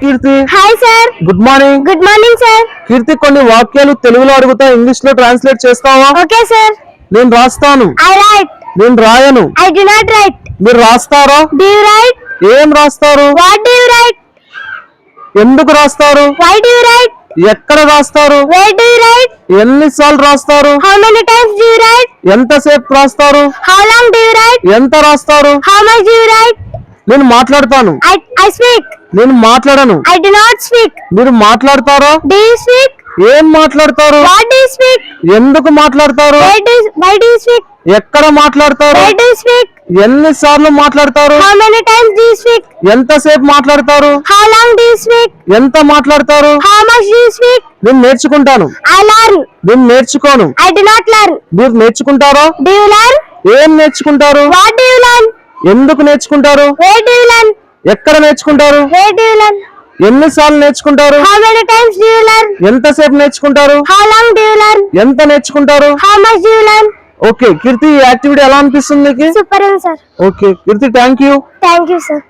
కీర్తి. Hi sir. Good morning. Good morning sir. Keerthi, కొన్ని వాక్యాలు తెలుగులో అడుగుతా, ఇంగ్లీష్ లో ట్రాన్స్లేట్ చేస్తావా? Okay sir. నేను రాస్తాను. I write. నేను రాయను. I do not write. మీరు రాస్తారా? Do you write? ఏం రాస్తారు? What do you write? ఎందుకు రాస్తారు? Why do you write? ఎక్కడ రాస్తారు? Where do you write? ఎన్నిసార్లు రాస్తారు? How many times do you write? ఎంతసేపు రాస్తారు? How long do you write? ఎంత రాస్తారు? How much do you write? నేను మాట్లాడతాను. I speak. నేను మాట్లాడను. I do not speak. మీరు మాట్లాడతారా? Do you speak? ఏం మాట్లాడతారు? What do you speak? ఎందుకు మాట్లాడతారు? Why do you speak? ఎక్కడ మాట్లాడతారు? Where do you speak? ఎన్నిసార్లు మాట్లాడతారు? How many times do you speak? ఎంతసేపు మాట్లాడతారు? How long do you speak? ఎంత మాట్లాడతారు? How much do you speak? నేను నేర్చుకుంటాను. I learn. నేను నేర్చుకోను. I do not learn. మీరు నేర్చుకుంటారా? Do you learn? ఏం నేర్చుకుంటారు? What do you learn? ఎందుకు నేర్చుకుంటారు? Where do you learn? ఎక్కడ నేర్చుకుంటారు? Where do you learn? ఎన్నిసార్లు నేర్చుకుంటారు? How many times do you learn? ఎంతసేపు నేర్చుకుంటారు? How long do you learn? ఎంత నేర్చుకుంటారు? How much do you learn? Okay Keerthi, ఈ యాక్టివిటీ ఎలా అనిపిస్తుంది నీకు? సూపర్ ఉంది sir. Okay Keerthi, thank you. Thank you sir.